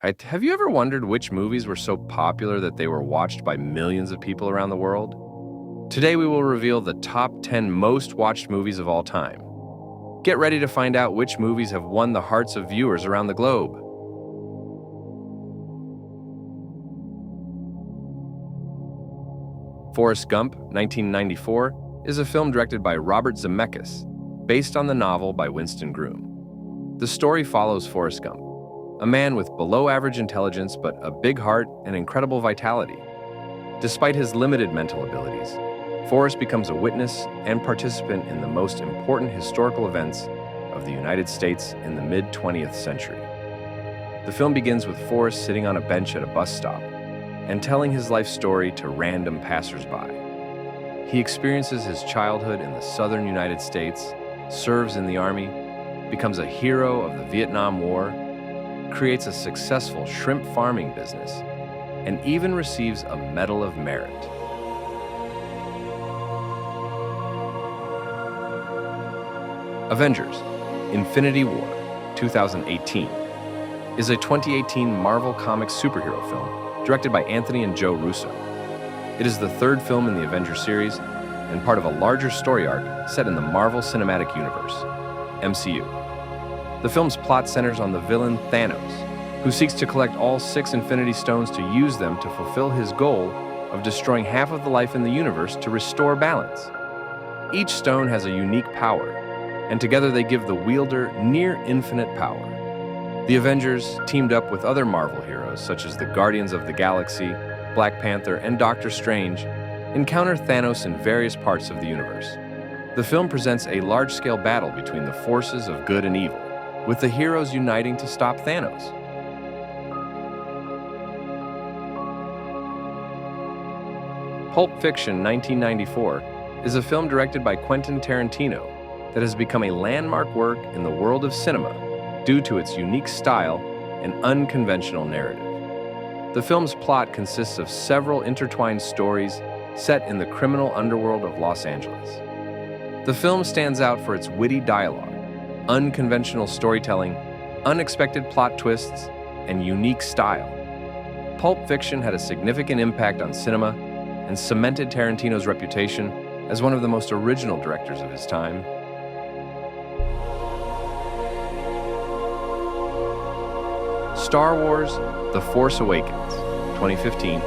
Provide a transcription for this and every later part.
Have you ever wondered which movies were so popular that they were watched by millions of people around the world? Today we will reveal the top 10 most watched movies of all time. Get ready to find out which movies have won the hearts of viewers around the globe. Forrest Gump, 1994, is a film directed by Robert Zemeckis, based on the novel by Winston Groom. The story follows Forrest Gump, a man with below-average intelligence but a big heart and incredible vitality. Despite his limited mental abilities, Forrest becomes a witness and participant in the most important historical events of the United States in the mid-20th century. The film begins with Forrest sitting on a bench at a bus stop and telling his life story to random passersby. He experiences his childhood in the southern United States, serves in the Army, becomes a hero of the Vietnam War, creates a successful shrimp farming business, and even receives a Medal of Merit. Avengers: Infinity War, 2018, is a 2018 Marvel Comics superhero film directed by Anthony and Joe Russo. It is the third film in the Avengers series and part of a larger story arc set in the Marvel Cinematic Universe, MCU. The film's plot centers on the villain Thanos, who seeks to collect all 6 Infinity Stones to use them to fulfill his goal of destroying half of the life in the universe to restore balance. Each stone has a unique power, and together they give the wielder near-infinite power. The Avengers, teamed up with other Marvel heroes such as the Guardians of the Galaxy, Black Panther, and Doctor Strange, encounter Thanos in various parts of the universe. The film presents a large-scale battle between the forces of good and evil, with the heroes uniting to stop Thanos. Pulp Fiction, 1994, is a film directed by Quentin Tarantino that has become a landmark work in the world of cinema due to its unique style and unconventional narrative. The film's plot consists of several intertwined stories set in the criminal underworld of Los Angeles. The film stands out for its witty dialogue, unconventional storytelling, unexpected plot twists, and unique style. Pulp Fiction had a significant impact on cinema and cemented Tarantino's reputation as one of the most original directors of his time. Star Wars: The Force Awakens, 2015,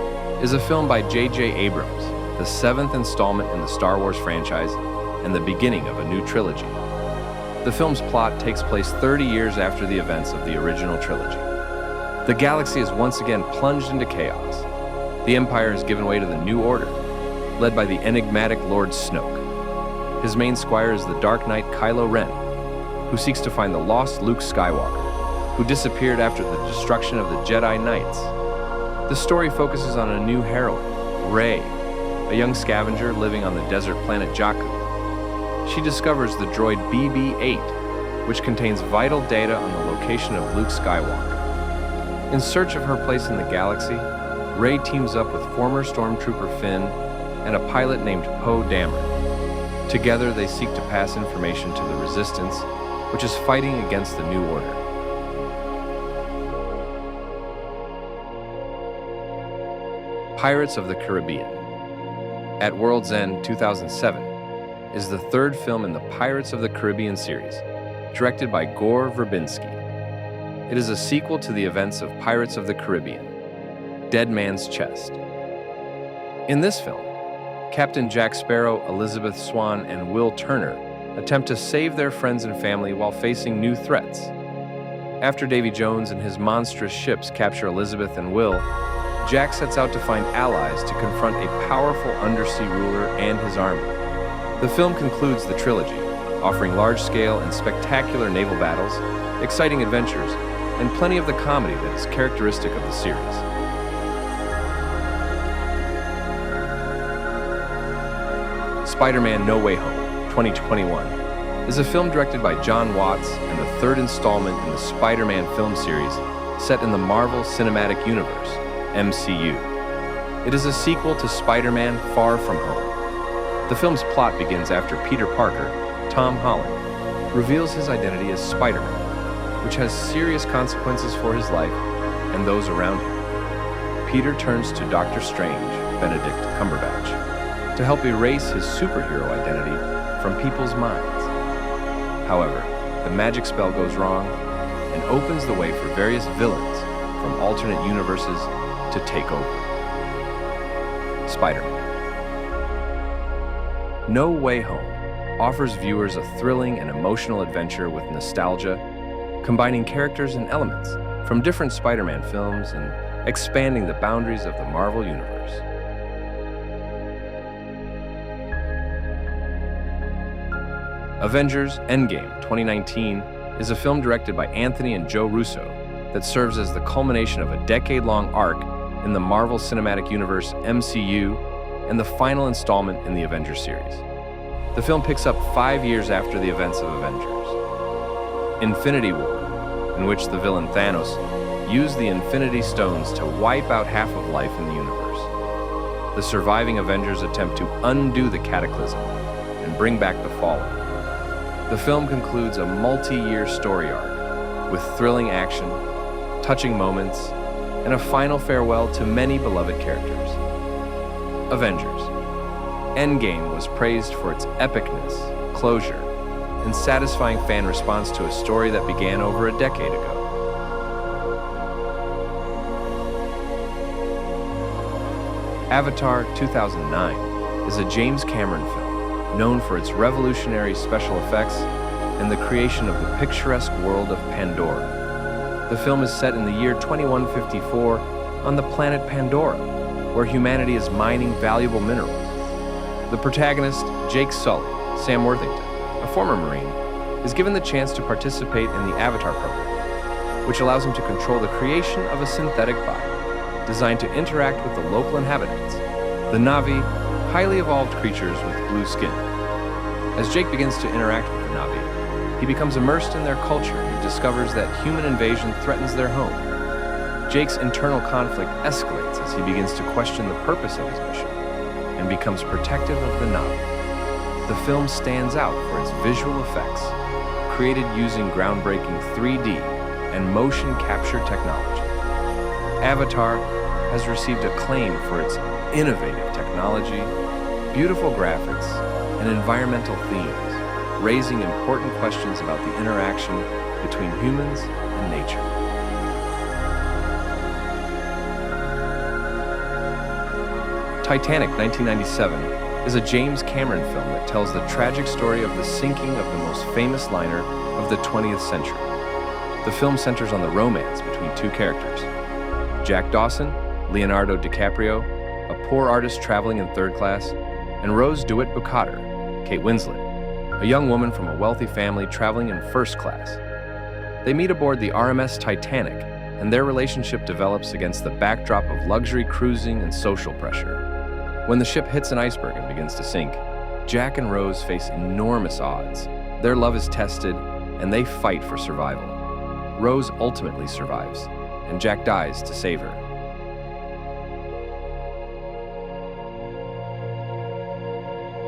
is a film by J.J. Abrams, the 7th installment in the Star Wars franchise and the beginning of a new trilogy. The film's plot takes place 30 years after the events of the original trilogy. The galaxy is once again plunged into chaos. The Empire has given way to the New Order, led by the enigmatic Lord Snoke. His main squire is the Dark Knight Kylo Ren, who seeks to find the lost Luke Skywalker, who disappeared after the destruction of the Jedi Knights. The story focuses on a new heroine, Rey, a young scavenger living on the desert planet Jakku. She discovers the droid BB-8, which contains vital data on the location of Luke Skywalker. In search of her place in the galaxy, Rey teams up with former Stormtrooper Finn and a pilot named Poe Dameron. Together, they seek to pass information to the Resistance, which is fighting against the New Order. Pirates of the Caribbean, At World's End, 2007, is the third film in the Pirates of the Caribbean series, directed by Gore Verbinski. It is a sequel to the events of Pirates of the Caribbean, Dead Man's Chest. In this film, Captain Jack Sparrow, Elizabeth Swann, and Will Turner attempt to save their friends and family while facing new threats. After Davy Jones and his monstrous ships capture Elizabeth and Will, Jack sets out to find allies to confront a powerful undersea ruler and his army. The film concludes the trilogy, offering large-scale and spectacular naval battles, exciting adventures, and plenty of the comedy that is characteristic of the series. Spider-Man: No Way Home, 2021, is a film directed by John Watts and the third installment in the Spider-Man film series set in the Marvel Cinematic Universe, MCU. It is a sequel to Spider-Man: Far From Home. The film's plot begins after Peter Parker, Tom Holland, reveals his identity as Spider-Man, which has serious consequences for his life and those around him. Peter turns to Doctor Strange, Benedict Cumberbatch, to help erase his superhero identity from people's minds. However, the magic spell goes wrong and opens the way for various villains from alternate universes to take over. Spider-Man. No Way Home offers viewers a thrilling and emotional adventure with nostalgia, combining characters and elements from different Spider-Man films and expanding the boundaries of the Marvel Universe. Avengers: Endgame 2019 is a film directed by Anthony and Joe Russo that serves as the culmination of a decade-long arc in the Marvel Cinematic Universe (MCU) and the final installment in the Avengers series. The film picks up 5 years after the events of Avengers. Infinity War, in which the villain Thanos used the Infinity Stones to wipe out half of life in the universe. The surviving Avengers attempt to undo the cataclysm and bring back the fallen. The film concludes a multi-year story arc with thrilling action, touching moments, and a final farewell to many beloved characters. Avengers: Endgame was praised for its epicness, closure, and satisfying fan response to a story that began over a decade ago. Avatar 2009 is a James Cameron film known for its revolutionary special effects and the creation of the picturesque world of Pandora. The film is set in the year 2154 on the planet Pandora, where humanity is mining valuable minerals. The protagonist, Jake Sully, Sam Worthington, a former Marine, is given the chance to participate in the Avatar program, which allows him to control the creation of a synthetic body designed to interact with the local inhabitants, the Na'vi, highly evolved creatures with blue skin. As Jake begins to interact with the Na'vi, he becomes immersed in their culture and discovers that human invasion threatens their home. Jake's internal conflict escalates as he begins to question the purpose of his mission and becomes protective of the Na'vi. The film stands out for its visual effects, created using groundbreaking 3D and motion capture technology. Avatar has received acclaim for its innovative technology, beautiful graphics, and environmental themes, raising important questions about the interaction between humans and nature. Titanic 1997 is a James Cameron film that tells the tragic story of the sinking of the most famous liner of the 20th century. The film centers on the romance between two characters, Jack Dawson, Leonardo DiCaprio, a poor artist traveling in third class, and Rose DeWitt-Bukater, Kate Winslet, a young woman from a wealthy family traveling in first class. They meet aboard the RMS Titanic, and their relationship develops against the backdrop of luxury cruising and social pressure. When the ship hits an iceberg and begins to sink, Jack and Rose face enormous odds. Their love is tested, and they fight for survival. Rose ultimately survives, and Jack dies to save her.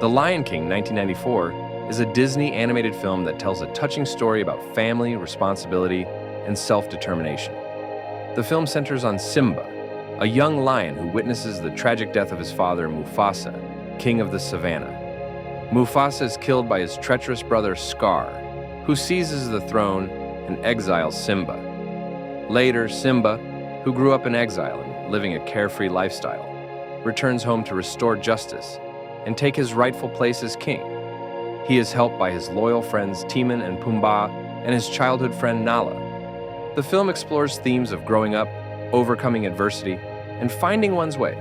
The Lion King 1994 is a Disney animated film that tells a touching story about family, responsibility, and self-determination. The film centers on Simba, a young lion who witnesses the tragic death of his father, Mufasa, king of the savannah. Mufasa is killed by his treacherous brother, Scar, who seizes the throne and exiles Simba. Later, Simba, who grew up in exile and living a carefree lifestyle, returns home to restore justice and take his rightful place as king. He is helped by his loyal friends Timon and Pumbaa and his childhood friend Nala. The film explores themes of growing up, overcoming adversity, and finding one's way.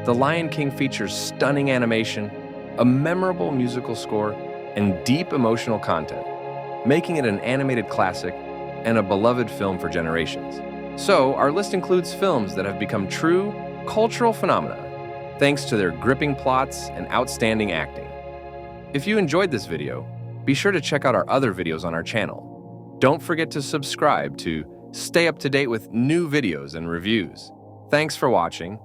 The Lion King features stunning animation, a memorable musical score, and deep emotional content, making it an animated classic and a beloved film for generations. So, our list includes films that have become true cultural phenomena thanks to their gripping plots and outstanding acting. If you enjoyed this video, be sure to check out our other videos on our channel. Don't forget to subscribe to stay up to date with new videos and reviews. Thanks for watching,